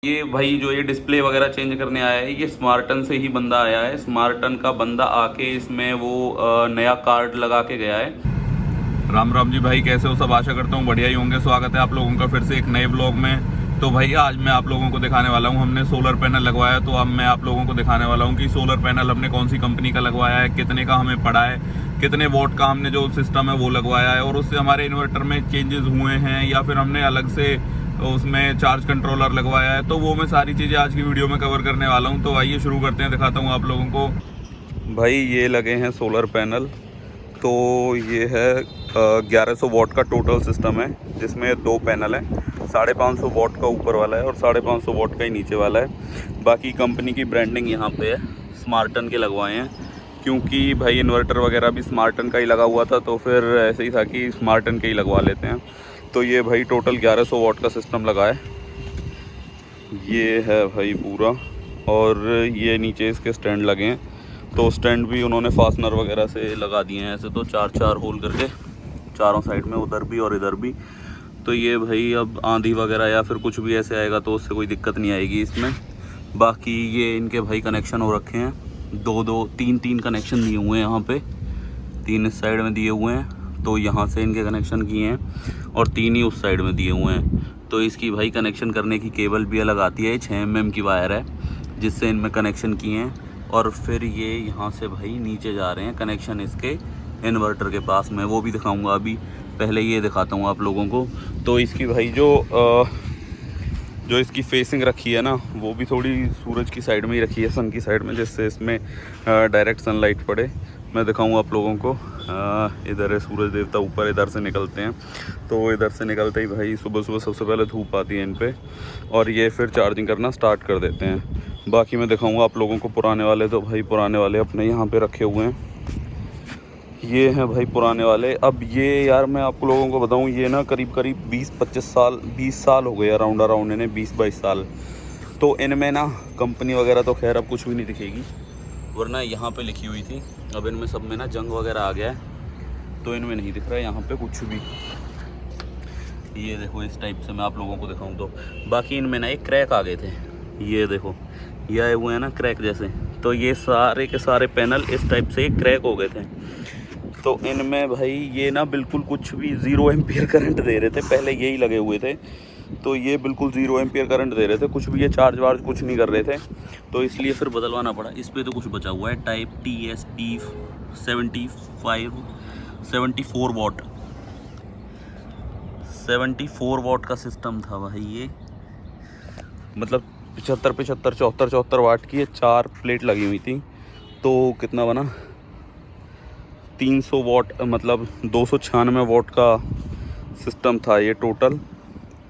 ये भाई जो ये डिस्प्ले वगैरह चेंज करने आया है, ये स्मार्टन से ही बंदा आया है। स्मार्टन का बंदा आके इसमें वो नया कार्ड लगा के गया है। राम राम जी भाई, कैसे हो सब? आशा करता हूँ बढ़िया ही होंगे। स्वागत है आप लोगों का फिर से एक नए ब्लॉग में। तो भाई आज मैं आप लोगों को दिखाने वाला हूँ, हमने सोलर पैनल लगवाया। तो अब मैं आप लोगों को दिखाने वाला हूँ कि सोलर पैनल हमने कौन सी कंपनी का लगवाया है, कितने का हमें पड़ा है, कितने वोट का हमने जो सिस्टम है वो लगवाया है, और उससे हमारे इन्वर्टर में चेंजेस हुए हैं या फिर हमने अलग से उसमें चार्ज कंट्रोलर लगवाया है। तो वो मैं सारी चीज़ें आज की वीडियो में कवर करने वाला हूँ। तो आइए शुरू करते हैं, दिखाता हूँ आप लोगों को। भाई ये लगे हैं सोलर पैनल। तो ये है 1100 वॉट का टोटल सिस्टम है, जिसमें दो पैनल है। 550 वॉट का ऊपर वाला है और 550 वॉट का ही नीचे वाला है। बाकी कंपनी की ब्रांडिंग यहाँ पे है, स्मार्टन के लगवाए हैं, क्योंकि भाई इन्वर्टर वगैरह भी स्मार्टन का ही लगा हुआ था। तो फिर ऐसे ही था कि स्मार्टन के ही लगवा लेते हैं। तो ये भाई टोटल 1100 वॉट का सिस्टम लगा है। ये है भाई पूरा, और ये नीचे इसके स्टैंड लगे हैं। तो स्टैंड भी उन्होंने फास्टनर वगैरह से लगा दिए हैं ऐसे, तो चार चार होल करके चारों साइड में, उधर भी और इधर भी। तो ये भाई अब आंधी वगैरह या फिर कुछ भी ऐसे आएगा तो उससे कोई दिक्कत नहीं आएगी इसमें। बाकी ये इनके भाई कनेक्शन हो रखे हैं, दो दो तीन तीन कनेक्शन दिए हुए हैं यहाँ पे। 3 इस साइड में दिए हुए हैं, तो यहाँ से इनके कनेक्शन किए हैं, और 3 ही उस साइड में दिए हुए हैं। तो इसकी भाई कनेक्शन करने की केबल भी अलग आती है। 6 mm की वायर है जिससे इनमें कनेक्शन किए हैं। और फिर ये यहाँ से भाई नीचे जा रहे हैं कनेक्शन इसके इन्वर्टर के पास में, वो भी दिखाऊंगा अभी। पहले ये दिखाता हूँ आप लोगों को। तो इसकी भाई जो इसकी फेसिंग रखी है ना, वो भी थोड़ी सूरज की साइड में ही रखी है, सन की साइड में, जिससे इसमें डायरेक्ट सनलाइट पड़े। मैं दिखाऊँ आप लोगों को। इधर है सूरज देवता ऊपर, इधर से निकलते हैं। तो इधर से निकलते ही भाई सुबह सुबह सबसे पहले धूप आती है इन पे, और ये फिर चार्जिंग करना स्टार्ट कर देते हैं। बाकी मैं दिखाऊंगा आप लोगों को पुराने वाले। तो भाई पुराने वाले अपने यहाँ पे रखे हुए हैं। ये हैं भाई पुराने वाले। अब ये यार मैं आप लोगों को बताऊँ, ये ना करीब करीब 20-25 साल 20 साल हो गए अराउंड इन्हें, 20-22 साल। तो इनमें ना कंपनी वगैरह तो खैर अब कुछ भी नहीं दिखेगी, वरना यहाँ पे लिखी हुई थी। अब इनमें सब में ना जंग वगैरह आ गया है, तो इनमें नहीं दिख रहा है यहाँ पे कुछ भी। ये देखो इस टाइप से मैं आप लोगों को दिखाऊं तो। बाकी इनमें ना एक क्रैक आ गए थे, ये देखो ये आए हुए हैं ना क्रैक जैसे। तो ये सारे के सारे पैनल इस टाइप से क्रैक हो गए थे। तो इनमें भाई ये ना बिल्कुल कुछ भी 0 एम्पियर करंट दे रहे थे, पहले यही लगे हुए थे। तो ये बिल्कुल 0 एम्पियर करंट दे रहे थे, कुछ भी ये चार्ज वार्ज कुछ नहीं कर रहे थे। तो इसलिए फिर बदलवाना पड़ा। इस पर तो कुछ बचा हुआ है, टाइप TSP 74 वॉट 74 वॉट का सिस्टम था भाई ये। मतलब 75 74 वाट की ये 4 प्लेट लगी हुई थी। तो कितना बना, 300 वॉट, मतलब 296 वॉट का सिस्टम था ये टोटल।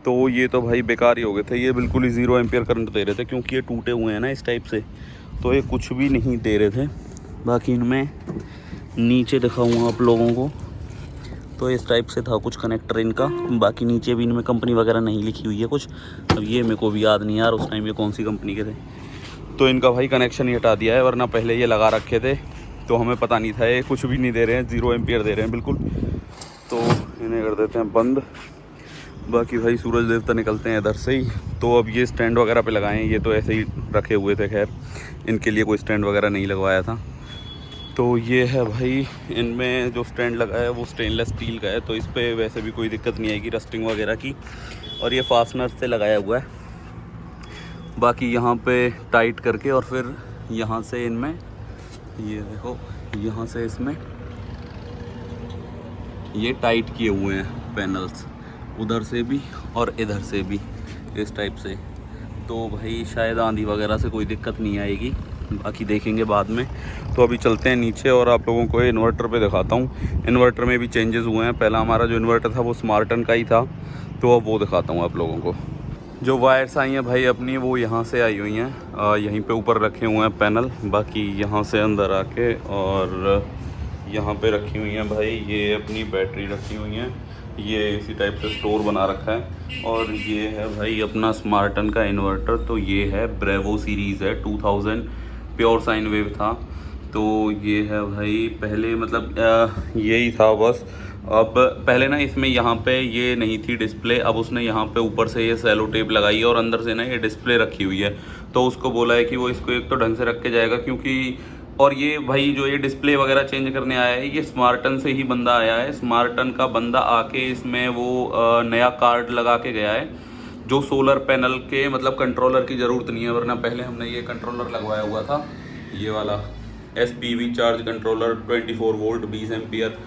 तो ये तो भाई बेकार ही हो गए थे, ये बिल्कुल ही 0 एम्पियर करंट दे रहे थे, क्योंकि ये टूटे हुए हैं ना इस टाइप से। तो ये कुछ भी नहीं दे रहे थे। बाकी इनमें नीचे दिखाऊंगा आप लोगों को। तो इस टाइप से था कुछ कनेक्टर इनका। बाकी नीचे भी इनमें कंपनी वगैरह नहीं लिखी हुई है कुछ। अब ये मेरे को भी याद नहीं यार उस टाइम ये कौन सी कंपनी के थे। तो इनका भाई कनेक्शन ही हटा दिया है, वरना पहले ये लगा रखे थे तो हमें पता नहीं था। ये कुछ भी नहीं दे रहे हैं, 0 एम्पियर दे रहे हैं बिल्कुल। तो इन्हें कर देते हैं बंद। बाकी भाई सूरज देवता निकलते हैं इधर से ही। तो अब ये स्टैंड वगैरह पे लगाए हैं, ये तो ऐसे ही रखे हुए थे, खैर इनके लिए कोई स्टैंड वगैरह नहीं लगवाया था। तो ये है भाई, इनमें जो स्टैंड लगा है वो स्टेनलेस स्टील का है, तो इस पर वैसे भी कोई दिक्कत नहीं आएगी रस्टिंग वगैरह की। और ये फास्टनर से लगाया हुआ है। बाकी यहाँ पे टाइट करके, और फिर यहाँ से इनमें ये देखो, यहाँ से इसमें ये टाइट किए हुए हैं पैनल्स, उधर से भी और इधर से भी इस टाइप से। तो भाई शायद आंधी वगैरह से कोई दिक्कत नहीं आएगी, बाकी देखेंगे बाद में। तो अभी चलते हैं नीचे और आप लोगों को इन्वर्टर पे दिखाता हूँ। इन्वर्टर में भी चेंजेस हुए हैं। पहला हमारा जो इन्वर्टर था वो स्मार्टन का ही था, तो अब वो दिखाता हूँ आप लोगों को। जो वायर्स आई हैं भाई अपनी, वो यहाँ से आई हुई हैं, यहीं पे ऊपर रखे हुए हैं पैनल। बाकी यहाँ से अंदर आके और यहाँ पे रखी हुई हैं भाई, ये अपनी बैटरी रखी हुई हैं। ये इसी टाइप से स्टोर बना रखा है। और ये है भाई अपना स्मार्टन का इन्वर्टर। तो ये है ब्रेवो सीरीज़ है, 2000 प्योर साइन वेव था। तो ये है भाई, पहले मतलब यही था बस। अब पहले ना इसमें यहाँ पे ये नहीं थी डिस्प्ले, अब उसने यहाँ पे ऊपर से ये सेलो टेप लगाई है और अंदर से ना ये डिस्प्ले रखी हुई है। तो उसको बोला है कि वो इसको एक तो ढंग से रख के जाएगा, क्योंकि और ये भाई जो ये डिस्प्ले वगैरह चेंज करने आया है ये स्मार्टन से ही बंदा आया है। स्मार्टन का बंदा आके इसमें वो नया कार्ड लगा के गया है, जो सोलर पैनल के मतलब कंट्रोलर की ज़रूरत नहीं है, वरना पहले हमने ये कंट्रोलर लगवाया हुआ था, ये वाला SPV charge controller 24 volt 20 ampere,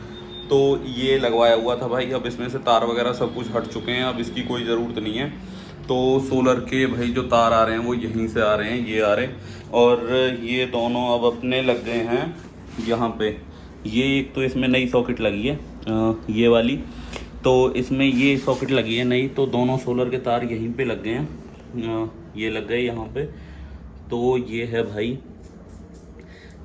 तो ये लगवाया हुआ था भाई। अब इसमें से तार वगैरह सब कुछ हट चुके हैं, अब इसकी कोई ज़रूरत नहीं है। तो सोलर के भाई जो तार आ रहे हैं वो यहीं से आ रहे हैं, ये आ रहे हैं, और ये दोनों अब अपने लग गए हैं यहाँ पे। ये एक तो इसमें नई सॉकेट लगी है ये वाली, तो इसमें ये सॉकेट लगी है नई, तो दोनों सोलर के तार यहीं पे लग गए हैं, ये लग गए यहाँ पे। तो ये है भाई,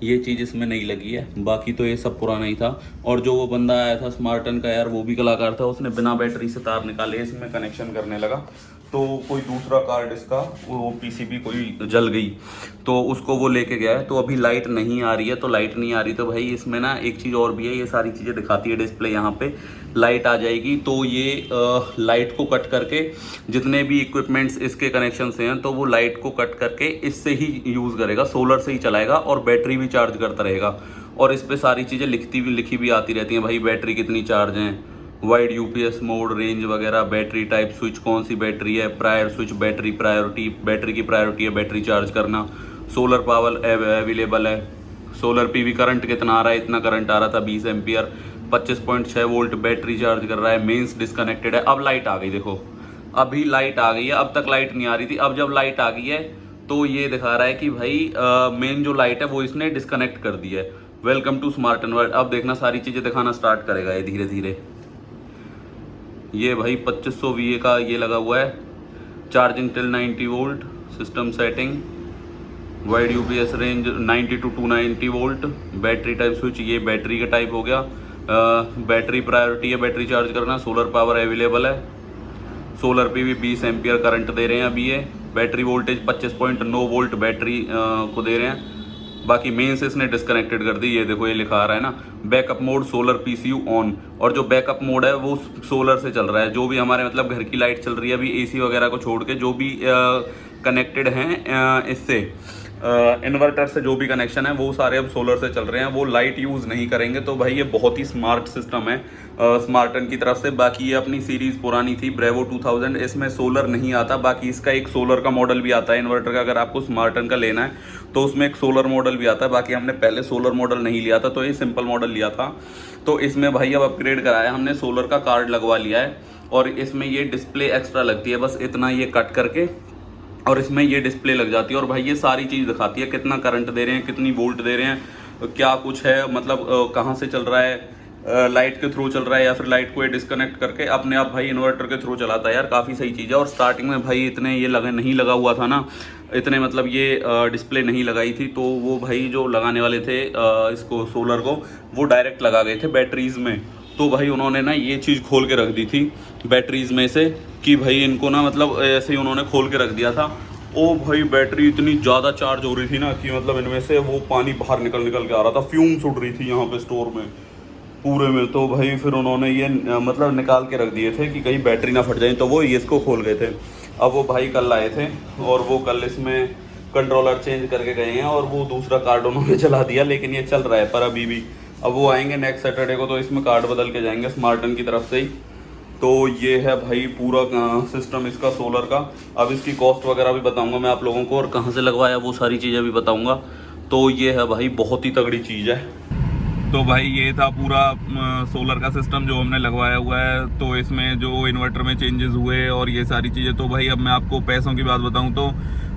ये चीज़ इसमें नहीं लगी है, बाकी तो ये सब पुराना ही था। और जो वो बंदा आया था स्मार्टन का यार, वो भी कलाकार था, उसने बिना बैटरी से तार निकाले इसमें कनेक्शन करने लगा, तो कोई दूसरा कार्ड इसका वो PCB कोई जल गई, तो उसको वो लेके गया है। तो अभी लाइट नहीं आ रही है, तो लाइट नहीं आ रही तो भाई इसमें ना एक चीज़ और भी है, ये सारी चीज़ें दिखाती है डिस्प्ले, यहाँ पे लाइट आ जाएगी। तो ये लाइट को कट करके जितने भी इक्विपमेंट्स इसके कनेक्शन से हैं, तो वो लाइट को कट करके इससे ही यूज़ करेगा, सोलर से ही चलाएगा, और बैटरी भी चार्ज करता रहेगा। और इस पर सारी चीज़ें लिखी भी आती रहती हैं भाई, बैटरी कितनी चार्ज है, वाइड UPS मोड, रेंज वगैरह, बैटरी टाइप, स्विच कौन सी बैटरी है, prior switch, battery priority, battery की प्रायोरिटी है बैटरी चार्ज करना, सोलर पावर अवेलेबल है, सोलर PV करंट कितना आ रहा है, इतना करंट आ रहा था 20 एम्पियर, 25.6 वोल्ट बैटरी चार्ज कर रहा है, मेंस डिस्कनेक्टेड है। अब लाइट आ गई, देखो अभी लाइट आ गई है, अब तक लाइट नहीं आ रही थी, अब जब लाइट आ गई है तो ये दिखा रहा है कि भाई मेन जो लाइट है वो इसने डिस्कनेक्ट कर दी है। वेलकम टू स्मार्टन वर्ल्ड। अब देखना सारी चीज़ें दिखाना स्टार्ट करेगा ये धीरे धीरे। ये भाई 2500 VA का ये लगा हुआ है, charging till 90 volt, system setting, wide UPS range 90 to 290 volt, battery type switch, ये बैटरी का टाइप हो गया, बैटरी प्रायोरिटी है बैटरी चार्ज करना, सोलर पावर अवेलेबल है, सोलर PV 20 एम्पियर करंट दे रहे हैं अभी ये, बैटरी वोल्टेज 25.9 वोल्ट बैटरी को दे रहे हैं। बाकी मेन से इसने डिस्कनेक्टेड कर दी, ये देखो ये लिखा आ रहा है ना, backup mode solar PCU on, और जो बैकअप मोड है वो सोलर से चल रहा है। जो भी हमारे मतलब घर की लाइट चल रही है अभी AC वगैरह को छोड़ के, जो भी कनेक्टेड हैं इससे इन्वर्टर से जो भी कनेक्शन है वो सारे अब सोलर से चल रहे हैं, वो लाइट यूज़ नहीं करेंगे। तो भाई ये बहुत ही स्मार्ट सिस्टम है स्मार्टन की तरफ से। बाकी ये अपनी सीरीज़ पुरानी थी ब्रेवो 2000, इसमें सोलर नहीं आता, बाकी इसका एक सोलर का मॉडल भी आता है इन्वर्टर का, अगर आपको स्मार्टन का लेना है तो उसमें एक सोलर मॉडल भी आता है। बाकी हमने पहले सोलर मॉडल नहीं लिया था, तो ये सिंपल मॉडल लिया था। तो इसमें भाई अब अपग्रेड कराया हमने, सोलर का कार्ड लगवा लिया है, और इसमें ये डिस्प्ले एक्स्ट्रा लगती है, बस इतना ये कट करके और इसमें ये डिस्प्ले लग जाती है। और भाई ये सारी चीज़ दिखाती है, कितना करंट दे रहे हैं, कितनी वोल्ट दे रहे हैं, क्या कुछ है, मतलब कहाँ से चल रहा है, लाइट के थ्रू चल रहा है या फिर लाइट को ये डिस्कनेक्ट करके अपने आप भाई इन्वर्टर के थ्रू चलाता है। यार काफ़ी सही चीज़ है। और स्टार्टिंग में भाई इतने ये नहीं लगा हुआ था ना, इतने मतलब ये डिस्प्ले नहीं लगाई थी, तो वो भाई जो लगाने वाले थे इसको सोलर को, वो डायरेक्ट लगा गए थे बैटरीज में। तो भाई उन्होंने ना ये चीज़ खोल के रख दी थी बैटरीज में से, कि भाई इनको ना मतलब ऐसे ही उन्होंने खोल के रख दिया था। ओ भाई बैटरी इतनी ज़्यादा चार्ज हो रही थी ना कि मतलब इनमें से वो पानी बाहर निकल के आ रहा था, फ्यूम्स उड़ रही थी यहाँ पे स्टोर में पूरे में। तो भाई फिर उन्होंने ये मतलब निकाल के रख दिए थे कि कहीं बैटरी ना फट जाए, तो वो ये इसको खोल गए थे। अब वो भाई कल आए थे और वो कल इसमें कंट्रोलर चेंज करके गए हैं, और वो दूसरा कार्ड उन्होंने चला दिया, लेकिन ये चल रहा है पर अभी भी। अब वो आएंगे नेक्स्ट सैटरडे को, तो इसमें कार्ड बदल के जाएंगे स्मार्टन की तरफ से ही। तो ये है भाई पूरा सिस्टम इसका सोलर का। अब इसकी कॉस्ट वगैरह भी बताऊंगा मैं आप लोगों को, और कहाँ से लगवाया वो सारी चीज़ें भी बताऊंगा। तो ये है भाई बहुत ही तगड़ी चीज़ है। तो भाई ये था पूरा सोलर का सिस्टम जो हमने लगवाया हुआ है। तो इसमें जो इन्वर्टर में चेंजेस हुए और ये सारी चीज़ें। तो भाई अब मैं आपको पैसों की बात बताऊं तो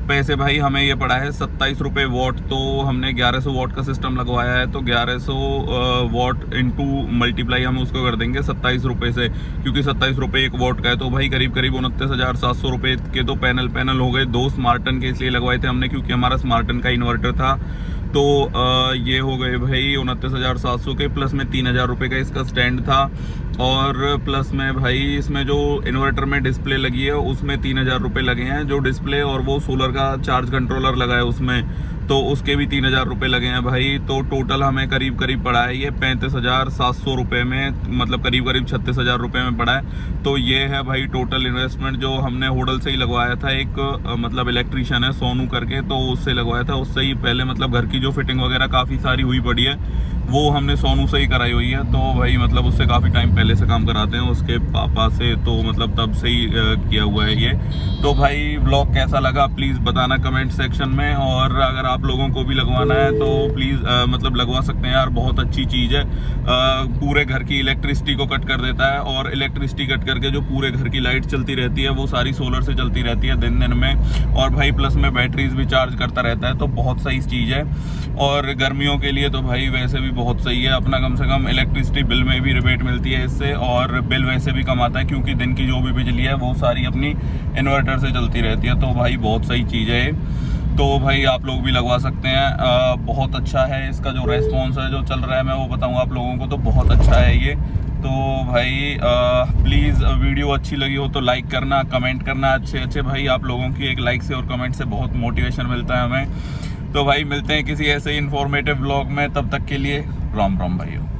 पैसे भाई हमें ये पड़ा है 27 रुपये वॉट। तो हमने 1100 वॉट का सिस्टम लगवाया है, तो 1100 वॉट इंटू मल्टीप्लाई हम उसको कर देंगे 27 रुपये से, क्योंकि 27 रुपये एक वॉट का है। तो भाई करीब करीब 29,700 रुपये के तो पैनल हो गए। 2 स्मार्टन के इसलिए लगवाए थे हमने क्योंकि हमारा स्मार्टन का इन्वर्टर था। तो ये हो गए भाई 29,700 के, प्लस में 3,000 रुपये का इसका स्टैंड था, और प्लस में भाई इसमें जो इन्वर्टर में डिस्प्ले लगी है उसमें 3,000 रुपये लगे हैं जो डिस्प्ले, और वो सोलर का चार्ज कंट्रोलर लगा है उसमें। तो उसके भी 3,000 रुपये लगे हैं भाई। तो टोटल हमें करीब करीब पड़ा है ये 35,700 रुपये में, मतलब करीब करीब 36,000 रुपये में पड़ा है। तो ये है भाई टोटल इन्वेस्टमेंट जो हमने होटल से ही लगवाया था। एक मतलब इलेक्ट्रीशियन है सोनू करके, तो उससे लगवाया था। उससे ही पहले मतलब घर की जो फिटिंग वगैरह काफ़ी सारी हुई पड़ी है वो हमने सोनू से ही कराई हुई है। तो भाई मतलब उससे काफ़ी टाइम पहले से काम कराते हैं उसके पापा से, तो मतलब तब से ही किया हुआ है ये। तो भाई व्लॉग कैसा लगा प्लीज़ बताना कमेंट सेक्शन में। और अगर आप लोगों को भी लगवाना है तो प्लीज़ मतलब लगवा सकते हैं यार, बहुत अच्छी चीज़ है। पूरे घर की इलेक्ट्रिसिटी को कट कर देता है, और इलेक्ट्रिसिटी कट करके जो पूरे घर की लाइट चलती रहती है वो सारी सोलर से चलती रहती है दिन दिन में। और भाई प्लस में बैटरीज भी चार्ज करता रहता है, तो बहुत सही चीज़ है। और गर्मियों के लिए तो भाई वैसे भी बहुत सही है, अपना कम से कम इलेक्ट्रिसिटी बिल में भी रिबेट मिलती है इससे, और बिल वैसे भी कम आता है क्योंकि दिन की जो भी बिजली है वो सारी अपनी इन्वर्टर से चलती रहती है। तो भाई बहुत सही चीज़ है ये, तो भाई आप लोग भी लगवा सकते हैं। बहुत अच्छा है इसका जो रेस्पॉन्स है जो चल रहा है, मैं वो बताऊंगा आप लोगों को, तो बहुत अच्छा है ये। तो भाई प्लीज़ वीडियो अच्छी लगी हो तो लाइक करना, कमेंट करना अच्छे अच्छे भाई। आप लोगों की एक लाइक से और कमेंट से बहुत मोटिवेशन मिलता है हमें। तो भाई मिलते हैं किसी ऐसे इन्फॉर्मेटिव व्लॉग में, तब तक के लिए राम राम भाइयों।